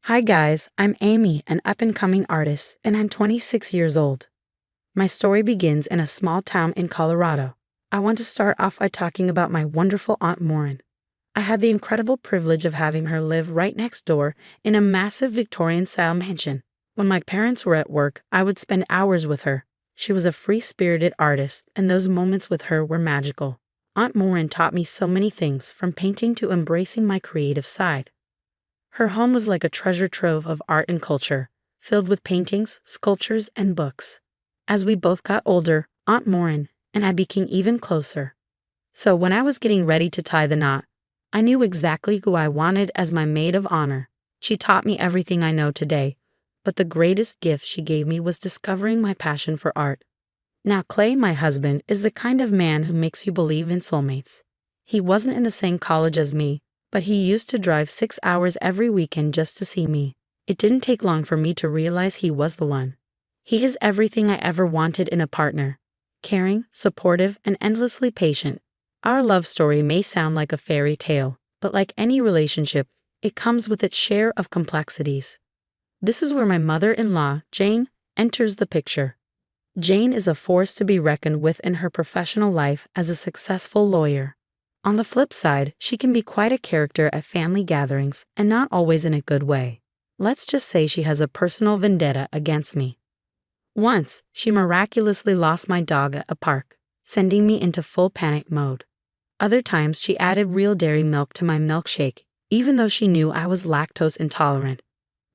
Hi guys, I'm Amy, an up-and-coming artist, and I'm 26 years old. My story begins in a small town in Colorado. I want to start off by talking about my wonderful Aunt Maureen. I had the incredible privilege of having her live right next door in a massive Victorian-style mansion. When my parents were at work, I would spend hours with her. She was a free-spirited artist, and those moments with her were magical. Aunt Maureen taught me so many things, from painting to embracing my creative side. Her home was like a treasure trove of art and culture, filled with paintings, sculptures, and books. As we both got older, Aunt Maureen and I became even closer. So when I was getting ready to tie the knot, I knew exactly who I wanted as my maid of honor. She taught me everything I know today, but the greatest gift she gave me was discovering my passion for art. Now Clay, my husband, is the kind of man who makes you believe in soulmates. He wasn't in the same college as me, but he used to drive 6 hours every weekend just to see me. It didn't take long for me to realize he was the one. He is everything I ever wanted in a partner: caring, supportive, and endlessly patient. Our love story may sound like a fairy tale, but like any relationship, it comes with its share of complexities. This is where my mother-in-law, Jane, enters the picture. Jane is a force to be reckoned with in her professional life as a successful lawyer. On the flip side, she can be quite a character at family gatherings, and not always in a good way. Let's just say she has a personal vendetta against me. Once, she miraculously lost my dog at a park, sending me into full panic mode. Other times, she added real dairy milk to my milkshake, even though she knew I was lactose intolerant.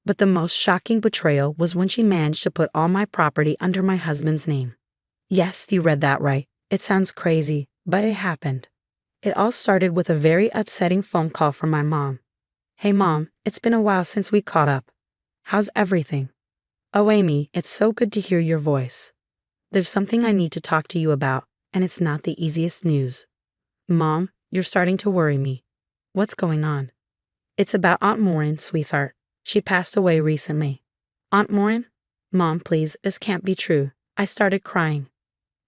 But the most shocking betrayal was when she managed to put all my property under my husband's name. Yes, you read that right. It sounds crazy, but it happened. It all started with a very upsetting phone call from my mom. "Hey Mom, it's been a while since we caught up. How's everything?" "Oh Amy, it's so good to hear your voice. There's something I need to talk to you about, and it's not the easiest news." "Mom, you're starting to worry me. What's going on?" "It's about Aunt Maureen, sweetheart. She passed away recently." "Aunt Maureen?" "Mom, please, this can't be true." I started crying.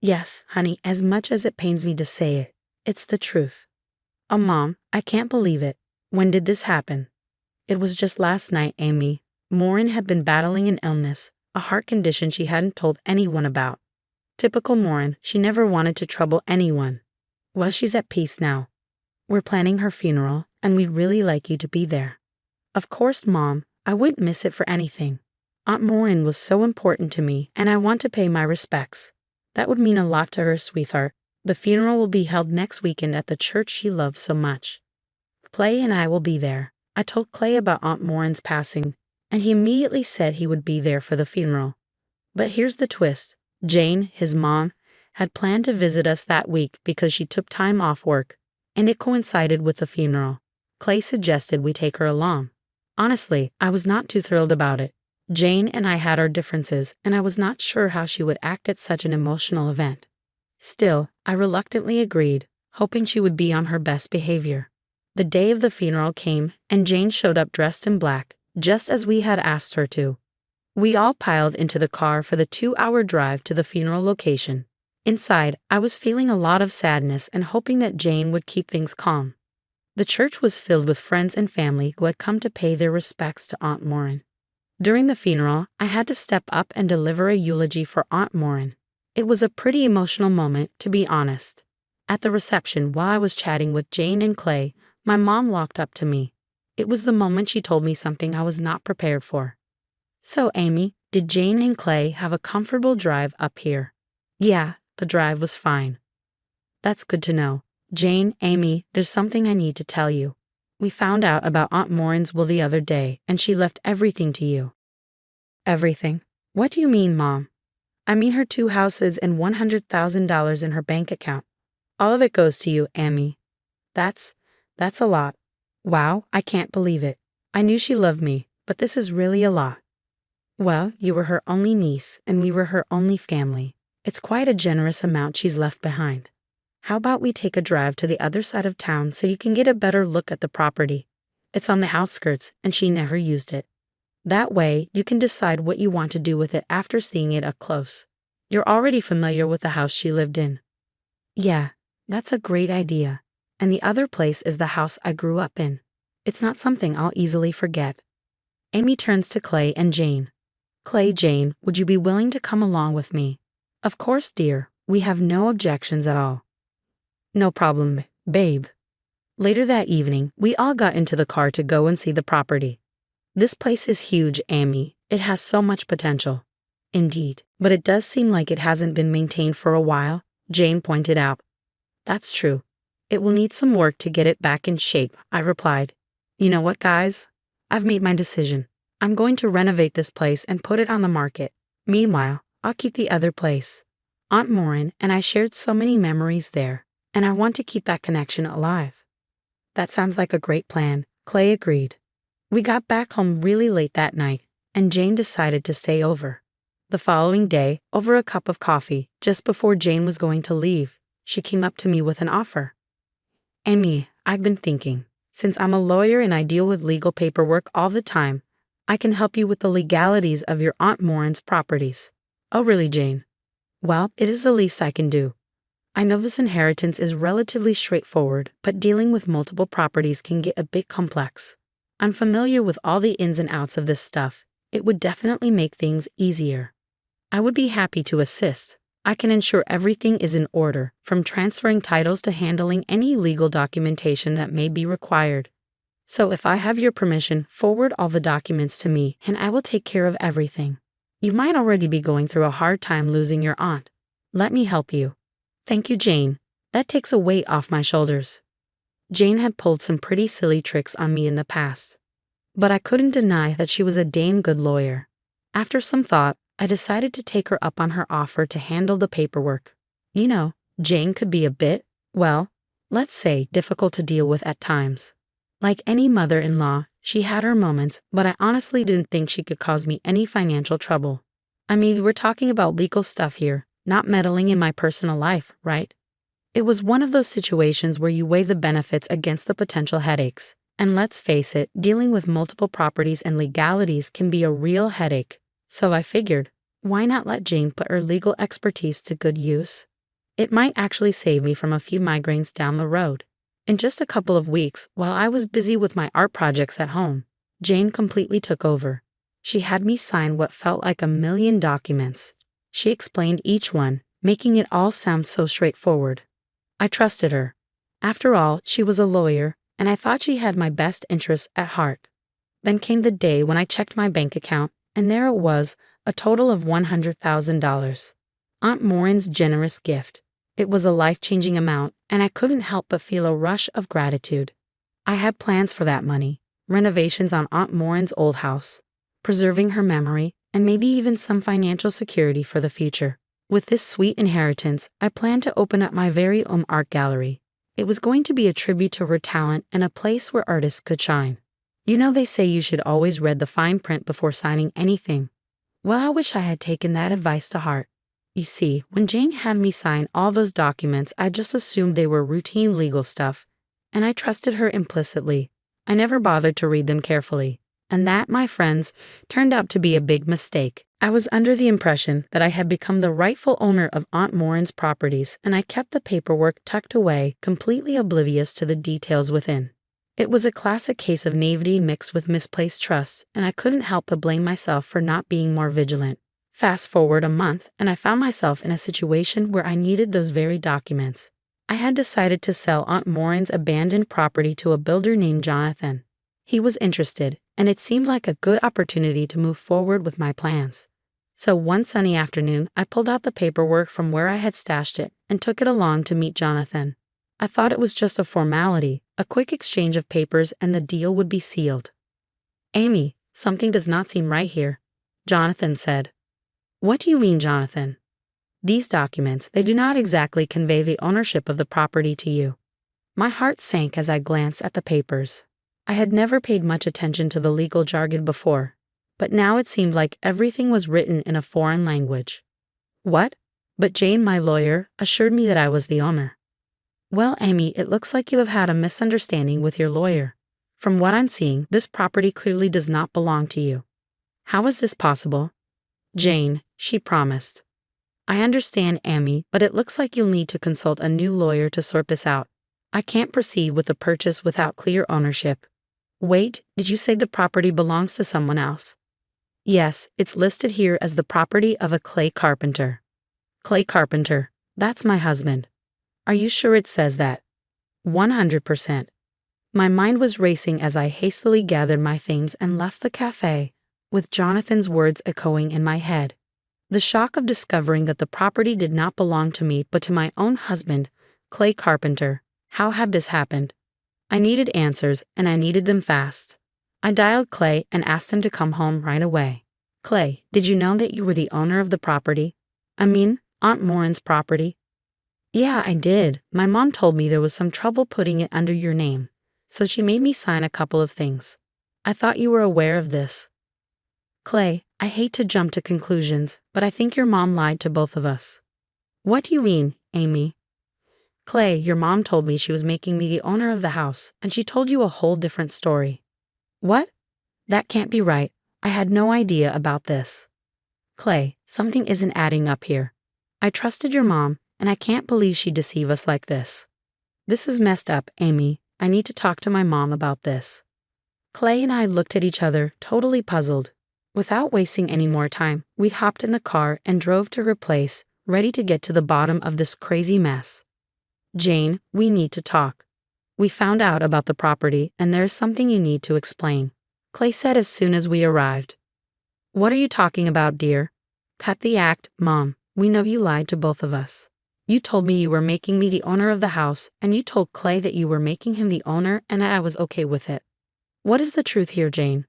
"Yes, honey, as much as it pains me to say it, it's the truth." "Oh, Mom, I can't believe it. When did this happen?" "It was just last night, Amy. Maureen had been battling an illness, a heart condition she hadn't told anyone about. Typical Maureen, she never wanted to trouble anyone. Well, she's at peace now. We're planning her funeral, and we'd really like you to be there." "Of course, Mom. I wouldn't miss it for anything. Aunt Maureen was so important to me, and I want to pay my respects. That would mean a lot to her, sweetheart. The funeral will be held next weekend at the church she loved so much. Clay and I will be there." I told Clay about Aunt Maureen's passing, and he immediately said he would be there for the funeral. But here's the twist. Jane, his mom, had planned to visit us that week because she took time off work, and it coincided with the funeral. Clay suggested we take her along. Honestly, I was not too thrilled about it. Jane and I had our differences, and I was not sure how she would act at such an emotional event. Still, I reluctantly agreed, hoping she would be on her best behavior. The day of the funeral came, and Jane showed up dressed in black, just as we had asked her to. We all piled into the car for the 2-hour drive to the funeral location. Inside, I was feeling a lot of sadness and hoping that Jane would keep things calm. The church was filled with friends and family who had come to pay their respects to Aunt Maureen. During the funeral, I had to step up and deliver a eulogy for Aunt Maureen. It was a pretty emotional moment, to be honest. At the reception, while I was chatting with Jane and Clay, my mom walked up to me. It was the moment she told me something I was not prepared for. "So, Amy, did Jane and Clay have a comfortable drive up here?" "Yeah, the drive was fine." "That's good to know. Jane, Amy, there's something I need to tell you. We found out about Aunt Maureen's will the other day, and she left everything to you." "Everything? What do you mean, Mom?" "I mean her 2 houses and $100,000 in her bank account. All of it goes to you, Amy." That's a lot. Wow, I can't believe it. I knew she loved me, but this is really a lot." "Well, you were her only niece, and we were her only family. It's quite a generous amount she's left behind. How about we take a drive to the other side of town so you can get a better look at the property? It's on the outskirts, and she never used it. That way, you can decide what you want to do with it after seeing it up close. You're already familiar with the house she lived in." "Yeah, that's a great idea. And the other place is the house I grew up in. It's not something I'll easily forget." Amy turns to Clay and Jane. Clay, Jane, would you be willing to come along with me? Of course, dear. We have no objections at all. No problem, babe. Later that evening, we all got into the car to go and see the property. This place is huge, Amy. It has so much potential. Indeed, but it does seem like it hasn't been maintained for a while, Jane pointed out. That's true. It will need some work to get it back in shape, I replied. You know what, guys? I've made my decision. I'm going to renovate this place and put it on the market. Meanwhile, I'll keep the other place. Aunt Maureen and I shared so many memories there, and I want to keep that connection alive. That sounds like a great plan, Clay agreed. We got back home really late that night, and Jane decided to stay over. The following day, over a cup of coffee, just before Jane was going to leave, she came up to me with an offer. Amy, I've been thinking, since I'm a lawyer and I deal with legal paperwork all the time, I can help you with the legalities of your Aunt Maureen's properties. Oh, really, Jane? Well, it is the least I can do. I know this inheritance is relatively straightforward, but dealing with multiple properties can get a bit complex. I'm familiar with all the ins and outs of this stuff. It would definitely make things easier. I would be happy to assist. I can ensure everything is in order, from transferring titles to handling any legal documentation that may be required. So if I have your permission, forward all the documents to me and I will take care of everything. You might already be going through a hard time losing your aunt. Let me help you. Thank you, Jane. That takes a weight off my shoulders. Jane had pulled some pretty silly tricks on me in the past, but I couldn't deny that she was a dang good lawyer. After some thought, I decided to take her up on her offer to handle the paperwork. You know, Jane could be a bit, well, let's say difficult to deal with at times. Like any mother-in-law, she had her moments, but I honestly didn't think she could cause me any financial trouble. I mean, we're talking about legal stuff here, not meddling in my personal life, right? It was one of those situations where you weigh the benefits against the potential headaches. And let's face it, dealing with multiple properties and legalities can be a real headache. So I figured, why not let Jane put her legal expertise to good use? It might actually save me from a few migraines down the road. In just a couple of weeks, while I was busy with my art projects at home, Jane completely took over. She had me sign what felt like a million documents. She explained each one, making it all sound so straightforward. I trusted her. After all, she was a lawyer, and I thought she had my best interests at heart. Then came the day when I checked my bank account, and there it was, a total of $100,000. Aunt Maureen's generous gift. It was a life-changing amount, and I couldn't help but feel a rush of gratitude. I had plans for that money, renovations on Aunt Maureen's old house, preserving her memory, and maybe even some financial security for the future. With this sweet inheritance, I planned to open up my very own art gallery. It was going to be a tribute to her talent and a place where artists could shine. You know, they say you should always read the fine print before signing anything. Well, I wish I had taken that advice to heart. You see, when Jane had me sign all those documents, I just assumed they were routine legal stuff, and I trusted her implicitly. I never bothered to read them carefully, and that, my friends, turned out to be a big mistake. I was under the impression that I had become the rightful owner of Aunt Maureen's properties, and I kept the paperwork tucked away, completely oblivious to the details within. It was a classic case of naivety mixed with misplaced trust, and I couldn't help but blame myself for not being more vigilant. Fast forward a month, and I found myself in a situation where I needed those very documents. I had decided to sell Aunt Maureen's abandoned property to a builder named Jonathan. He was interested, and it seemed like a good opportunity to move forward with my plans. So one sunny afternoon, I pulled out the paperwork from where I had stashed it and took it along to meet Jonathan. I thought it was just a formality, a quick exchange of papers, and the deal would be sealed. Amy, something does not seem right here, Jonathan said. What do you mean, Jonathan? These documents, they do not exactly convey the ownership of the property to you. My heart sank as I glanced at the papers. I had never paid much attention to the legal jargon before, but now it seemed like everything was written in a foreign language. What? But Jane, my lawyer, assured me that I was the owner. Well, Amy, it looks like you have had a misunderstanding with your lawyer. From what I'm seeing, this property clearly does not belong to you. How is this possible? Jane, she promised. I understand, Amy, but it looks like you'll need to consult a new lawyer to sort this out. I can't proceed with the purchase without clear ownership. Wait, did you say the property belongs to someone else? Yes, it's listed here as the property of a clay carpenter. Clay carpenter, that's my husband. Are you sure it says that? 100%. My mind was racing as I hastily gathered my things and left the cafe, with Jonathan's words echoing in my head. The shock of discovering that the property did not belong to me but to my own husband, Clay Carpenter. How had this happened? I needed answers, and I needed them fast. I dialed Clay and asked him to come home right away. Clay, did you know that you were the owner of the property? I mean, Aunt Maureen's property? Yeah, I did. My mom told me there was some trouble putting it under your name, so she made me sign a couple of things. I thought you were aware of this. Clay, I hate to jump to conclusions, but I think your mom lied to both of us. What do you mean, Amy? Clay, your mom told me she was making me the owner of the house, and she told you a whole different story. What? That can't be right. I had no idea about this. Clay, something isn't adding up here. I trusted your mom, and I can't believe she'd deceive us like this. This is messed up, Amy. I need to talk to my mom about this. Clay and I looked at each other, totally puzzled. Without wasting any more time, we hopped in the car and drove to her place, ready to get to the bottom of this crazy mess. Jane, we need to talk. We found out about the property, and there's something you need to explain, Clay said as soon as we arrived. What are you talking about, dear? Cut the act, Mom. We know you lied to both of us. You told me you were making me the owner of the house, and you told Clay that you were making him the owner and that I was okay with it. What is the truth here, Jane?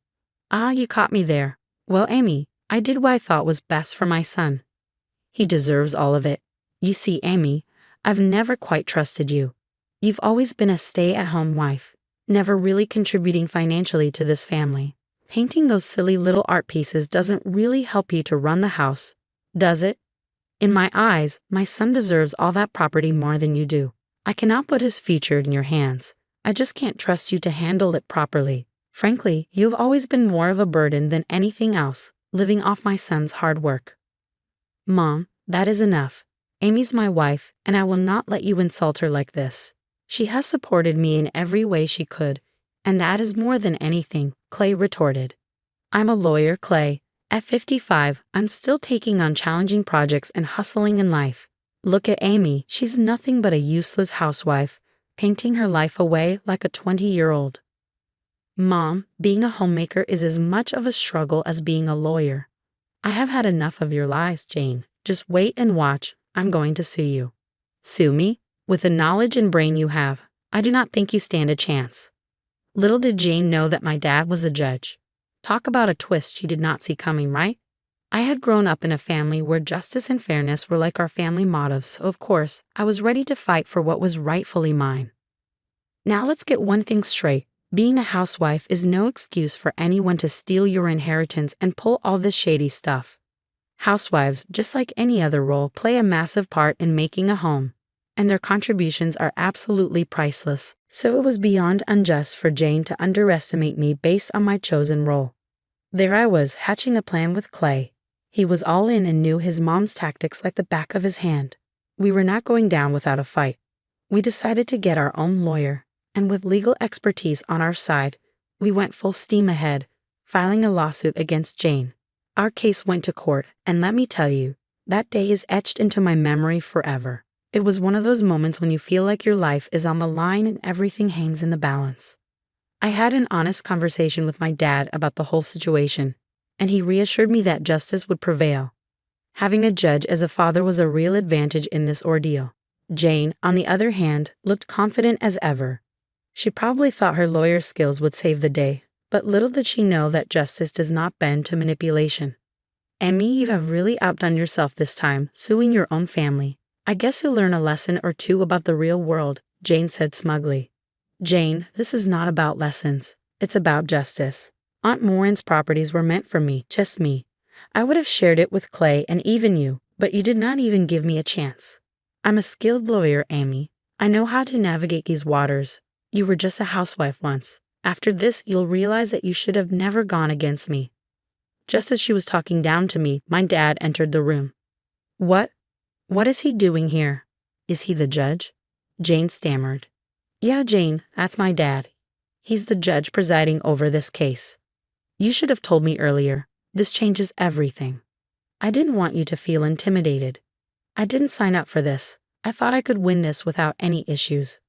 Ah, you caught me there. Well, Amy, I did what I thought was best for my son. He deserves all of it. You see, Amy, I've never quite trusted you. You've always been a stay-at-home wife, never really contributing financially to this family. Painting those silly little art pieces doesn't really help you to run the house, does it? In my eyes, my son deserves all that property more than you do. I cannot put his future in your hands. I just can't trust you to handle it properly. Frankly, you've always been more of a burden than anything else, living off my son's hard work. Mom, that is enough. Amy's my wife, and I will not let you insult her like this. She has supported me in every way she could, and that is more than anything, Clay retorted. I'm a lawyer, Clay. At 55, I'm still taking on challenging projects and hustling in life. Look at Amy, she's nothing but a useless housewife, painting her life away like a 20-year-old. Mom, being a homemaker is as much of a struggle as being a lawyer. I have had enough of your lies, Jane. Just wait and watch. I'm going to sue you. Sue me? With the knowledge and brain you have, I do not think you stand a chance. Little did Jane know that my dad was a judge. Talk about a twist she did not see coming, right? I had grown up in a family where justice and fairness were like our family mottos, so of course, I was ready to fight for what was rightfully mine. Now let's get one thing straight. Being a housewife is no excuse for anyone to steal your inheritance and pull all this shady stuff. Housewives, just like any other role, play a massive part in making a home, and their contributions are absolutely priceless. So it was beyond unjust for Jane to underestimate me based on my chosen role. There I was, hatching a plan with Clay. He was all in and knew his mom's tactics like the back of his hand. We were not going down without a fight. We decided to get our own lawyer, and with legal expertise on our side, we went full steam ahead, filing a lawsuit against Jane. Our case went to court, and let me tell you, that day is etched into my memory forever. It was one of those moments when you feel like your life is on the line and everything hangs in the balance. I had an honest conversation with my dad about the whole situation, and he reassured me that justice would prevail. Having a judge as a father was a real advantage in this ordeal. Jane, on the other hand, looked confident as ever. She probably thought her lawyer skills would save the day, but little did she know that justice does not bend to manipulation. Emmy, you have really outdone yourself this time, suing your own family. I guess you'll learn a lesson or two about the real world, Jane said smugly. Jane, this is not about lessons. It's about justice. Aunt Maureen's properties were meant for me, just me. I would have shared it with Clay and even you, but you did not even give me a chance. I'm a skilled lawyer, Amy. I know how to navigate these waters. You were just a housewife once. After this, you'll realize that you should have never gone against me. Just as she was talking down to me, my dad entered the room. What? What is he doing here? Is he the judge? Jane stammered. Yeah, Jane, that's my dad. He's the judge presiding over this case. You should have told me earlier. This changes everything. I didn't want you to feel intimidated. I didn't sign up for this. I thought I could win this without any issues.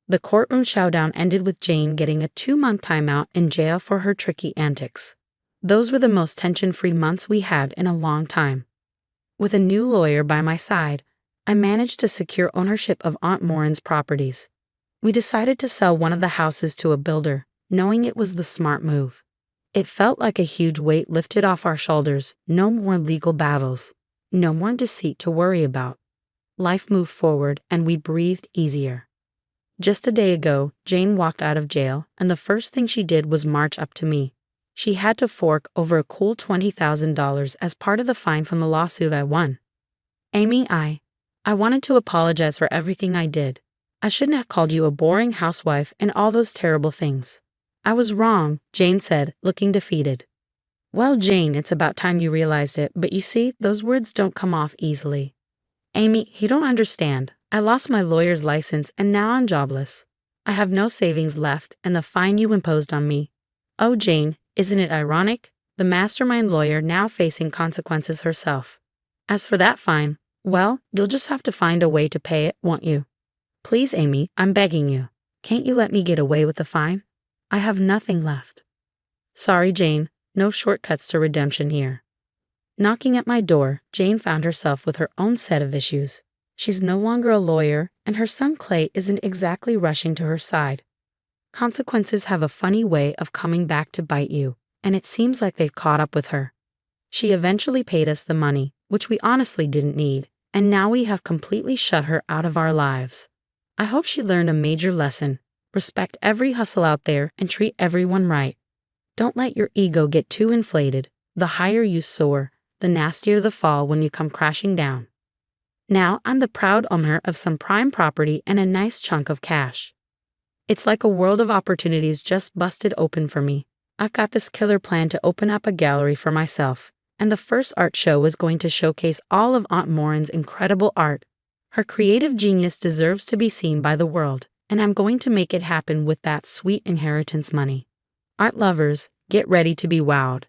The courtroom showdown ended with Jane getting a 2-month timeout in jail for her tricky antics. Those were the most tension-free months we had in a long time. With a new lawyer by my side, I managed to secure ownership of Aunt Maureen's properties. We decided to sell one of the houses to a builder, knowing it was the smart move. It felt like a huge weight lifted off our shoulders. No more legal battles. No more deceit to worry about. Life moved forward and we breathed easier. Just a day ago, Jane walked out of jail, and the first thing she did was march up to me. She had to fork over a cool $20,000 as part of the fine from the lawsuit I won. Amy, I wanted to apologize for everything I did. I shouldn't have called you a boring housewife and all those terrible things. I was wrong, Jane said, looking defeated. Well, Jane, it's about time you realized it, but you see, those words don't come off easily. Amy, you don't understand. I lost my lawyer's license and now I'm jobless. I have no savings left and the fine you imposed on me. Oh, Jane, isn't it ironic? The mastermind lawyer now facing consequences herself. As for that fine, well, you'll just have to find a way to pay it, won't you? Please, Amy, I'm begging you. Can't you let me get away with the fine? I have nothing left. Sorry, Jane, no shortcuts to redemption here. Knocking at my door, Jane found herself with her own set of issues. She's no longer a lawyer, and her son Clay isn't exactly rushing to her side. Consequences have a funny way of coming back to bite you, and it seems like they've caught up with her. She eventually paid us the money, which we honestly didn't need, and now we have completely shut her out of our lives. I hope she learned a major lesson. Respect every hustle out there and treat everyone right. Don't let your ego get too inflated. The higher you soar, the nastier the fall when you come crashing down. Now I'm the proud owner of some prime property and a nice chunk of cash. It's like a world of opportunities just busted open for me. I've got this killer plan to open up a gallery for myself, and the first art show is going to showcase all of Aunt Maureen's incredible art. Her creative genius deserves to be seen by the world, and I'm going to make it happen with that sweet inheritance money. Art lovers, get ready to be wowed.